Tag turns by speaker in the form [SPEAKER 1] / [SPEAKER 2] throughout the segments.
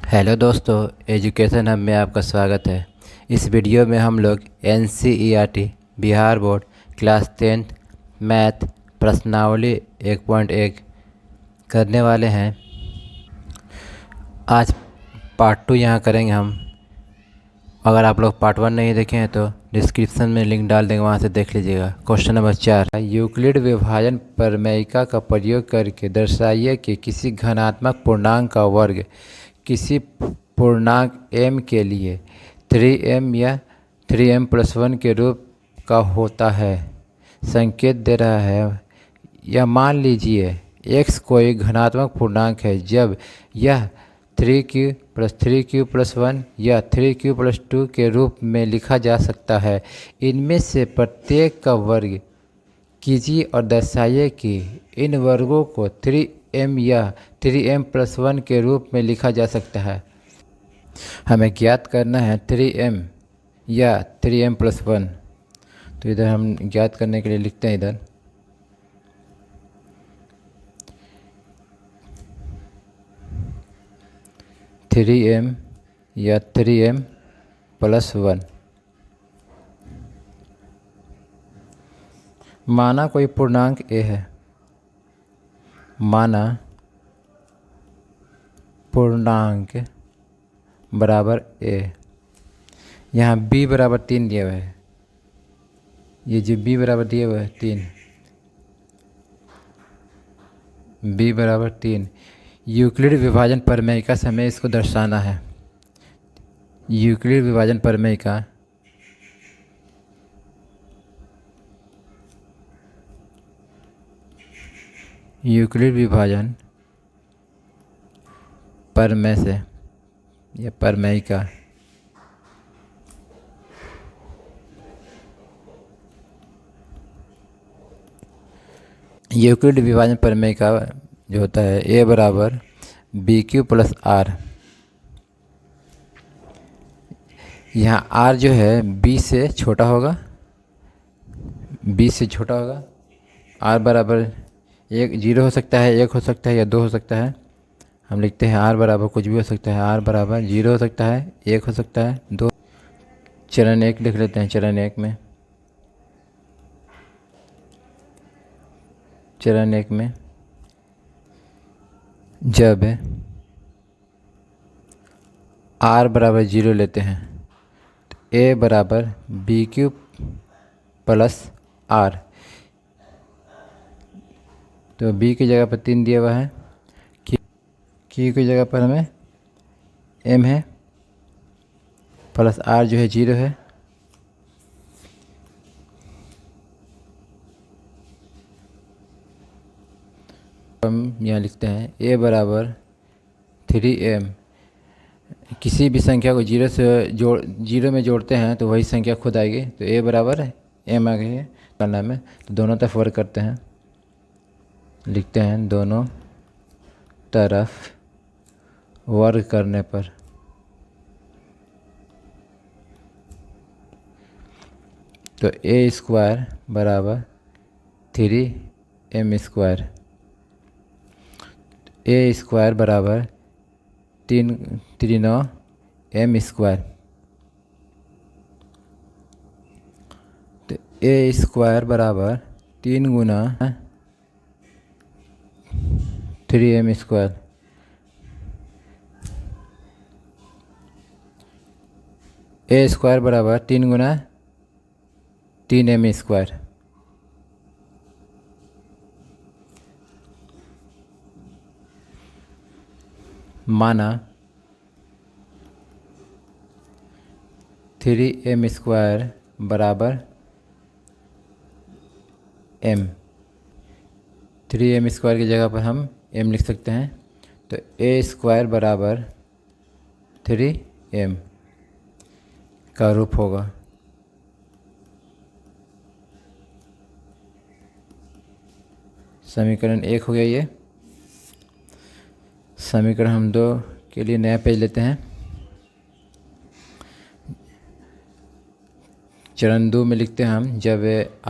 [SPEAKER 1] Hello दोस्तों, education hub में आपका स्वागत है। इस वीडियो में हम लोग NCERT Bihar board class 10th math प्रश्नावली 1.1 करने वाले हैं। आज पार्ट 2 यहाँ करेंगे हम। अगर आप लोग पार्ट 1 नहीं देखे हैं तो डिस्क्रिप्शन में लिंक डाल देंगे, वहाँ से देख लीजिएगा। क्वेश्चन नंबर 4, यूक्लिड विभाजन प्रमेयिका का प्रयोग करके दर्शाइए कि किसी घनात्मक पूर्णांक का वर्ग किसी पूर्णांक m के लिए 3m या 3m+1 के रूप का होता है। संकेत दे रहा है, यह मान लीजिए x कोई घनात्मक पूर्णांक है जब यह 3q+3q+1 या 3q+2 के रूप में लिखा जा सकता है। इनमें से प्रत्येक का वर्ग कीजिए और दर्शाइए कि इन वर्गों को 3m या 3m+1 के रूप में लिखा जा सकता है। हमें ज्ञात करना है 3m या 3m+1। तो इधर हम ज्ञात करने के लिए लिखते हैं इधर 3m या 3m+1। माना कोई पूर्णांक a है, माना पूर्णांक बराबर a। यहाँ b बराबर 3 दिया हुआ है, ये जो b बराबर दिया हुआ है 3, b बराबर 3। यूक्लिड विभाजन प्रमेयिका से हमें इसको दर्शाना है। यूक्लिड विभाजन प्रमेयिका यूक्लिड विभाजन प्रमेय से या प्रमेयिका यूक्लिड विभाजन प्रमेयिका जो होता है a बराबर BQ+R। यहाँ R जो है b से छोटा होगा, b से छोटा होगा। R बराबर 0 हो सकता है, 1 हो सकता है या 2 हो सकता है। हम लिखते हैं R बराबर कुछ भी हो सकता है। R बराबर 0 हो सकता है, 1 हो सकता है, 2। चरण 1 लिख लेते हैं। चरण 1 में जब R बराबर 0 लेते हैं तो A बराबर BQ+R। तो B की जगह पर 3 दिया हुआ है, Q की जगह पर हमें M है, प्लस R जो है 0 है। हम यहाँ लिखते हैं A बराबर 3m। किसी भी संख्या को 0 में जोड़ते हैं तो वही संख्या खुद आएगी। तो A बराबर m आ गई है करना में। तो दोनों तरफ वर्ग करते हैं, लिखते हैं दोनों तरफ वर्ग करने पर तो A² बराबर 3m²। A² बराबर 3×9m²। तो A² बराबर 3×3m²। A² बराबर 3×3m²। माना 3m² बराबर m। 3m² की जगह पर हम m लिख सकते हैं। तो A² बराबर 3m का रूप होगा। समीकरण 1 हो गया ये। समीकरण हम 2 के लिए नया पेज लेते हैं। चरण 2 में लिखते हैं हम, जब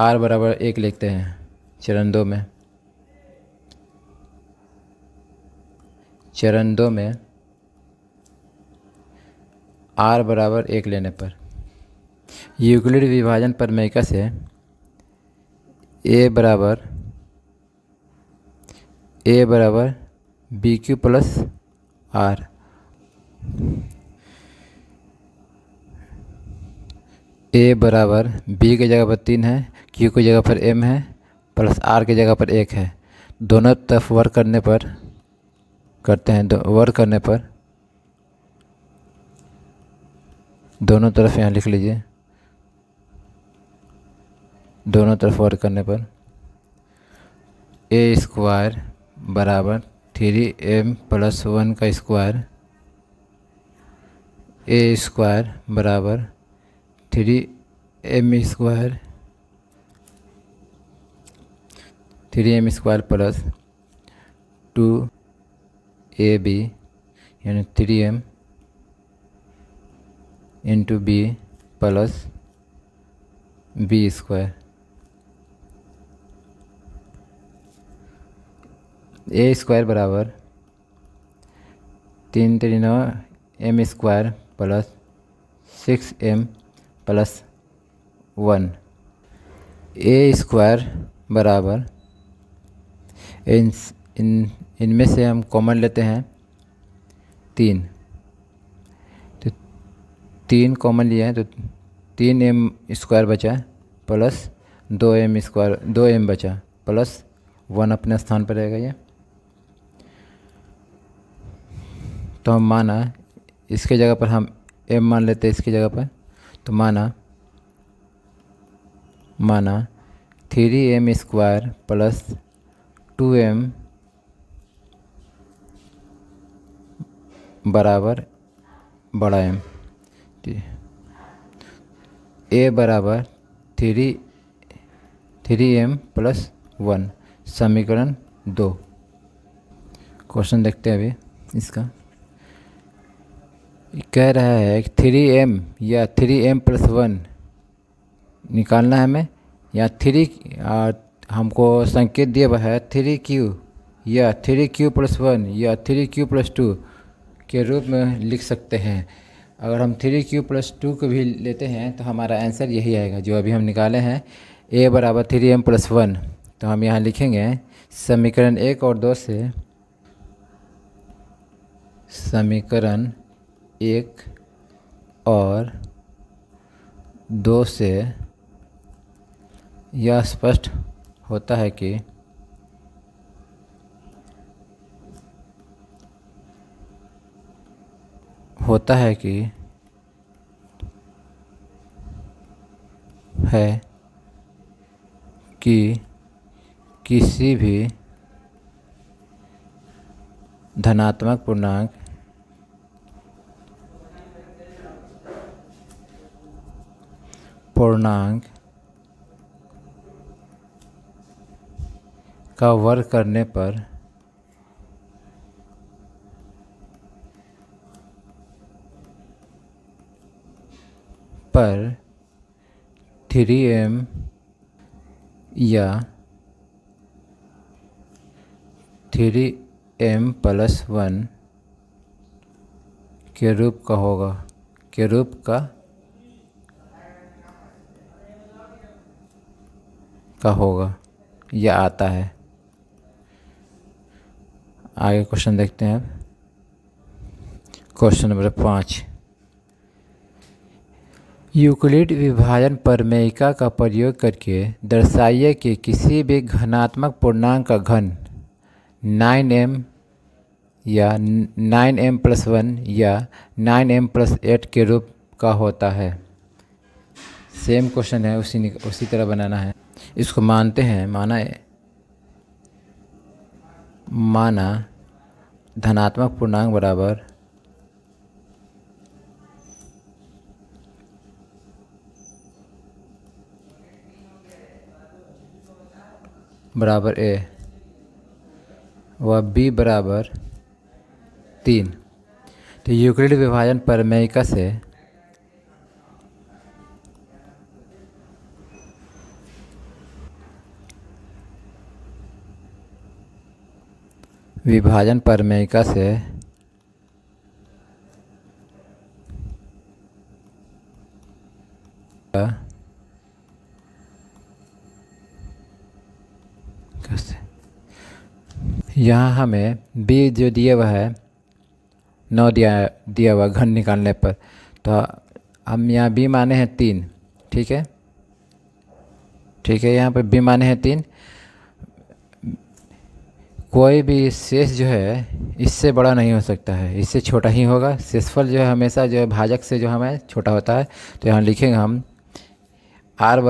[SPEAKER 1] R बराबर 1 लिखते हैं चरण 2 में। चरण 2 में r बराबर 1 लेने पर। यूक्लिड विभाजन प्रमेयिका से a बराबर बी क्यू प्लस आर, ए बराबर बी की जगह पर 3 है, क्यू की जगह पर m है, प्लस आर की जगह पर 1 है। दोनों तरफ वर्क करने पर करते हैं, वर्क करने पर दोनों तरफ यहाँ लिख लीजिए, दोनों तरफ वर्क करने पर ए स्क्वायर बराबर 3m प्लस 1 का स्क्वायर, ए स्क्वायर बराबर 3m square, 3m square plus 2ab यानी 3m into b plus b square. A square बराबर 3 3 9 m square plus 6m plus 1। A square बराबर इनमें से हम कॉमन लेते हैं 3, तो 3 कॉमन लिया है तो 3m स्क्वायर बचा प्लस 2m स्क्वायर, 2m बचा प्लस 1 अपने स्थान पर रहेगा ये। तो हम माना इसके जगह पर हम m मान लेते हैं इसकी जगह पर, तो माना 3m स्क्वायर प्लस 2m बराबर बड़ा M। ए बराबर 3m प्लस 1, समीकरण 2। क्वेश्चन देखते हैं अभी इसका। कह रहा है कि 3m या 3m प्लस 1 निकालना है हमें, या 3 हमको संकेत दिया हुआ है 3q या 3q प्लस 1 या 3q प्लस 2 के रूप में लिख सकते हैं। अगर हम 3q प्लस 2 को भी लेते हैं तो हमारा आंसर यही आएगा जो अभी हम निकाले हैं, a बराबर 3m प्लस 1। तो हम यहाँ लिखेंगे समीकरण 1 और 2 से, समीकरण 1 और 2 से यह स्पष्ट होता है कि किसी भी धनात्मक पूर्णांक का वर्ग करने पर पर 3m या 3m प्लस 1 के रूप का होगा, के रूप का होगा या आता है। आगे क्वेश्चन देखते हैं। क्वेश्चन नंबर 5, यूक्लिड विभाजन प्रमेयिका का प्रयोग करके दर्शाइए कि किसी भी घनात्मक पूर्णांक का घन 9m या 9m प्लस 1 या 9m प्लस 8 के रूप का होता है। सेम क्वेश्चन है, उसी तरह बनाना है। इसको मानते हैं, माना धनात्मक पूर्णांक बराबर a व b बराबर 3। तो यूक्लिड विभाजन प्रमेयिका से कैसे यहाँ हमें बी जो दिया हुआ है 9 दिया हुआ घन निकालने पर, तो हम यहाँ बी माने हैं 3। ठीक है, ठीक है, यहाँ पर बी माने हैं 3। कोई भी शेष जो है इससे बड़ा नहीं हो सकता है, इससे छोटा ही होगा। शेषफल जो है हमेशा जो है भाजक से जो हमें छोटा होता है। तो यहाँ लिखेंगे हम आर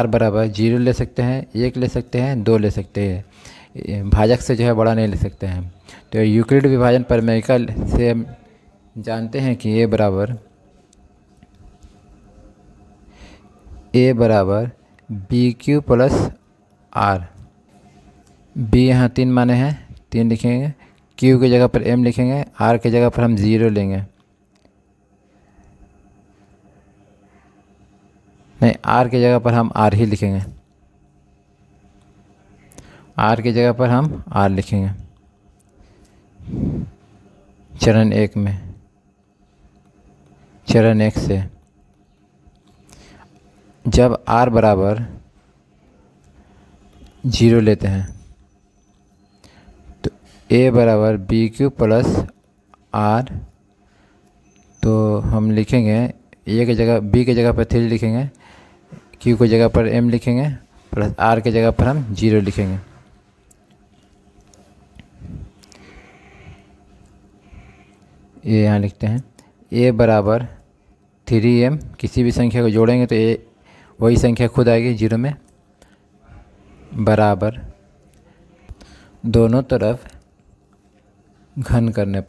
[SPEAKER 1] बराबर 0 ले सकते हैं, 1 ले सकते हैं, 2 ले सकते हैं, भाजक से जो है बड़ा नहीं ले सकते हैं। तो यूक्लिड विभाजन प्रमेयिका से हम जानते हैं कि ए बराबर b Q plus r. B यहाँ 3 माने हैं, 3 लिखेंगे, क्यू की जगह पर m लिखेंगे, आर की जगह पर हम 0 लेंगे। नहीं, आर की जगह पर हम आर ही लिखेंगे, आर की जगह पर हम आर लिखेंगे चरण 1 में। चरण 1 से जब r बराबर 0 लेते हैं तो a बराबर बी क्यू प्लस आर, तो हम लिखेंगे a की जगह b की जगह पर 3 लिखेंगे, q की जगह पर m लिखेंगे, प्लस r की जगह पर हम 0 लिखेंगे। ये यहाँ लिखते हैं a बराबर 3m, किसी भी संख्या को जोड़ेंगे तो a वही संख्या खुद आएगी 0 में, बराबर दोनों तरफ घन करने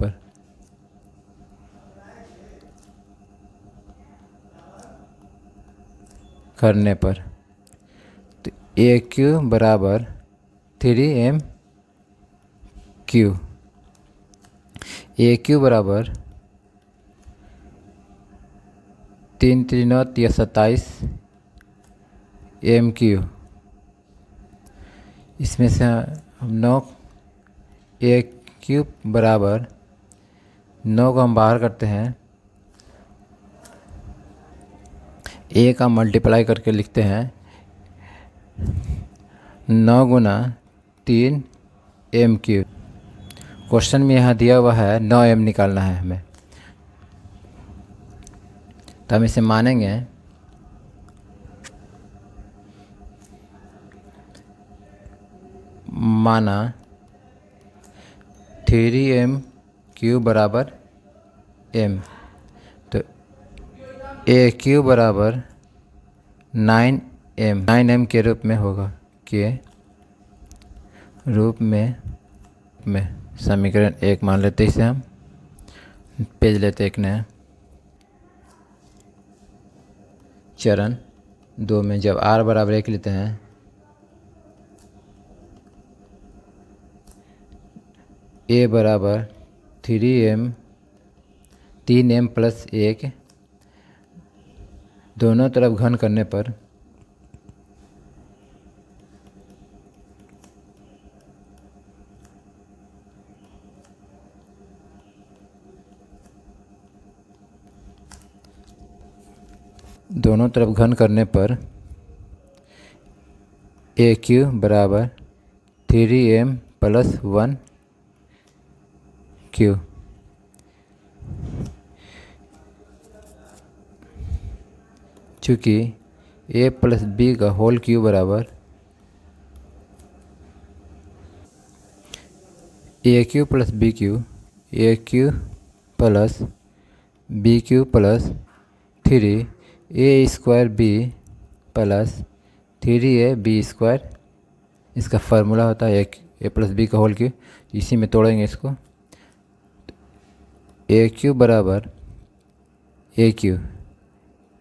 [SPEAKER 1] पर तो ए क्यू बराबर 3m क्यू, ए क्यू बराबर 3 3 9 27 एम क्यू। इसमें से हम 9 ए क्यू बराबर 9 को हम बाहर करते हैं, ए का मल्टीप्लाई करके लिखते हैं 9 गुना 3 एम क्यू। क्वेश्चन में यहाँ दिया हुआ है 9m निकालना है हमें, तो हम इसे मानेंगे माना 3m क्यू बराबर m, तो ए क्यू बराबर 9m के रूप में होगा, के रूप में समीकरण 1 मान लेते हैं। इसे हम पेज लेते एक नया। चरण 2 में जब r बराबर 1 लेते हैं a बराबर 3m प्लस 1, दोनों तरफ घन करने पर ए क्यू बराबर 3m प्लस 1 क्यू। चूँकि a प्लस बी का होल क्यू बराबर a cube plus b cube, a cube plus b Q plus 3 a square b plus 3a b square, इसका फार्मूला होता है ए प्लस बी का whole cube. इसी में तोड़ेंगे इसको, ए क्यू बराबर a cube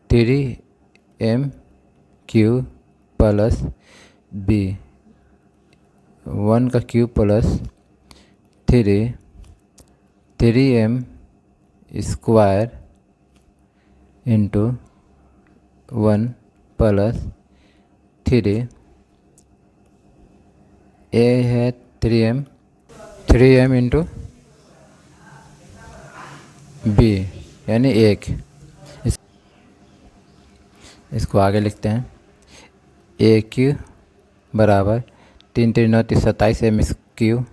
[SPEAKER 1] 3m cube plus b 1 का cube plus 3m square into 1 plus 3, a है 3m इंटू बी यानी 1। इसको आगे लिखते हैं। ए क्यू बराबर 3×3=27 m³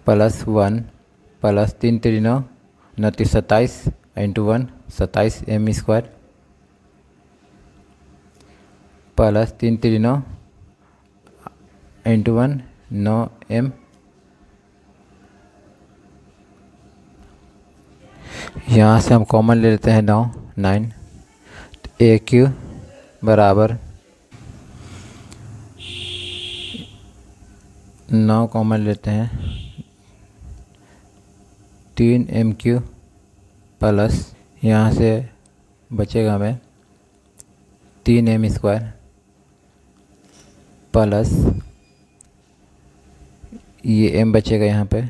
[SPEAKER 1] plus 1 plus 3×3=27 into 1 27m² plus 3×3 into 1 9m। यहाँ से हम कॉमन ले लेते हैं 9। ए क्यू बराबर 9 कॉमन लेते हैं 3m³ प्लस यहाँ से बचेगा हमें 3m² प्लस ये m बचेगा यहाँ पे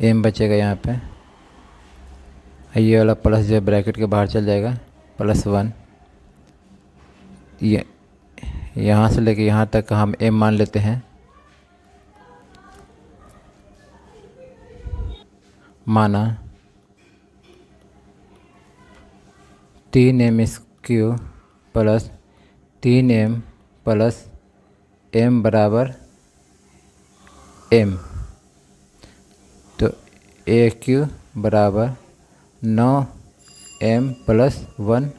[SPEAKER 1] m बचेगा यहाँ पे। ये वाला प्लस जो ब्रैकेट के बाहर चल जाएगा प्लस 1। ये यहाँ से लेके यहाँ तक हम m मान लेते हैं। माना 3m³ plus 3m plus m बराबर m। तो ए क्यू बराबर 9m प्लस 1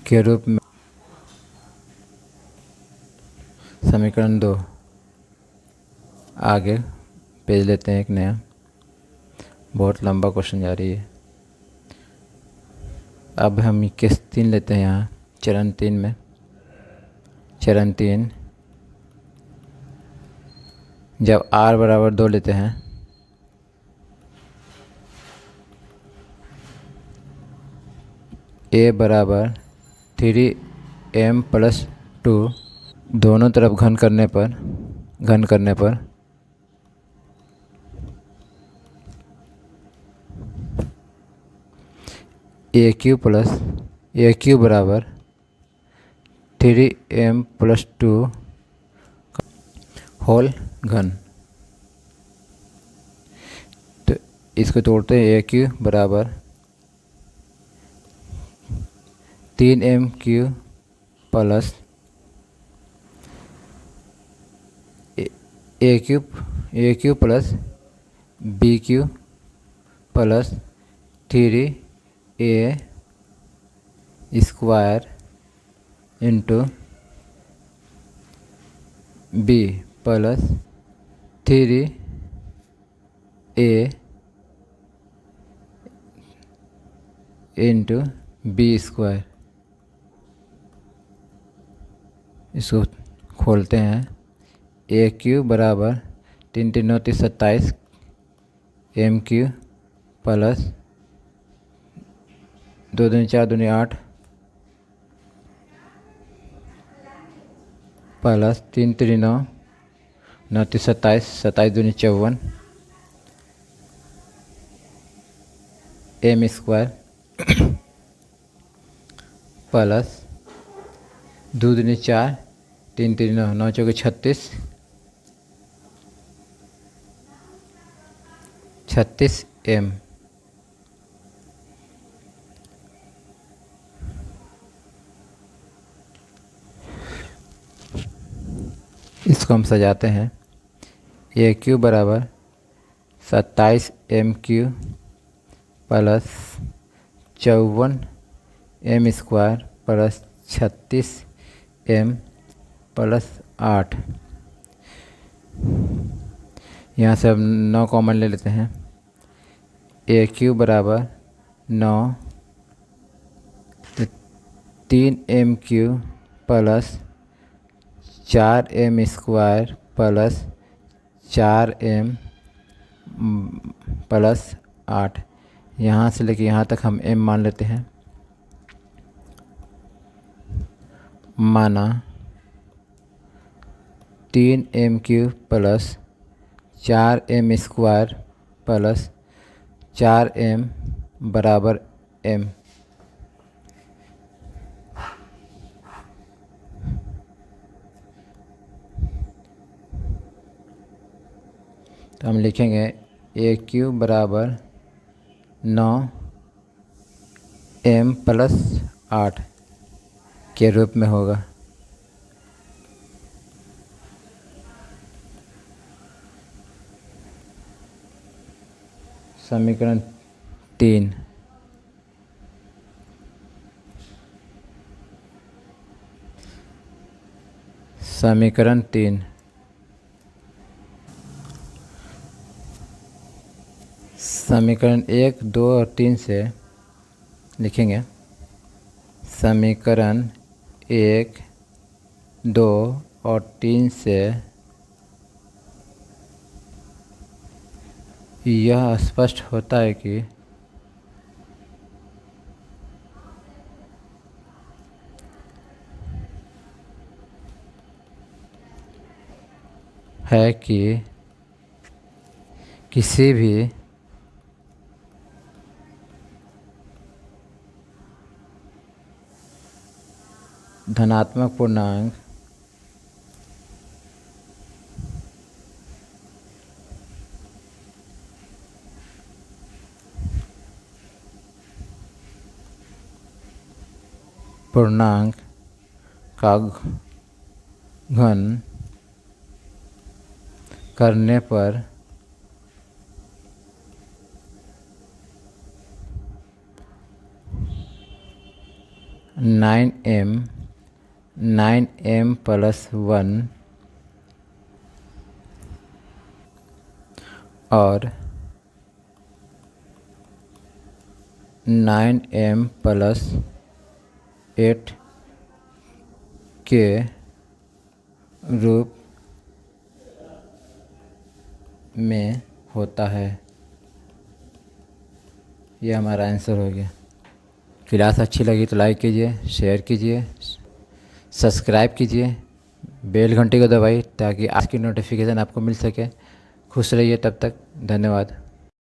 [SPEAKER 1] के रूप में समीकरण 2 आगे पेज लेते हैं। एक नया बहुत लंबा क्वेश्चन जा रही है। अब हम केस 3 लेते हैं। यहाँ चरण 3 में चरण 3 जब r बराबर 2 लेते हैं a बराबर 3m प्लस 2 दोनों तरफ घन करने पर ए क्यू बराबर 3m प्लस 2 होल घन। तो इसको तोड़ते हैं। ए क्यू बराबर 3m³ plus a cube plus b³ plus 3a² into b plus 3a into b²। इसको खोलते हैं। ए क्यू बराबर 3×3=27 m³ plus 2×4=8 plus 3×3=9 27×2=54 m² plus 2×4 3×3=9 9×4=36 36m। इसको हम सजाते हैं। ए क्यू बराबर 27m³ plus 54m² plus 36m plus 8। यहाँ से हम 9 कॉमन ले लेते हैं। ए क्यू बराबर 9 तो 3m³ plus 4m² plus 4m plus 8। यहाँ से लेके यहाँ तक हम m मान लेते हैं। माना 3m³ plus 4m² plus 4m बराबर m। तो हम लिखेंगे ए क्यू बराबर 9m प्लस 8 के रूप में होगा। समीकरण 3। समीकरण 3। समीकरण 1, 2 और 3 से लिखेंगे समीकरण 1, 2 और 3 से यह स्पष्ट होता है कि किसी भी धनात्मक पूर्णांक का घन करने पर नाइन एम प्लस 1 और 9m प्लस 8 के रूप में होता है। यह हमारा आंसर हो गया। क्लास अच्छी लगी तो लाइक कीजिए, शेयर कीजिए, सब्सक्राइब कीजिए, बेल घंटी को दबाइए ताकि आज की नोटिफिकेशन आपको मिल सके। खुश रहिए, तब तक धन्यवाद।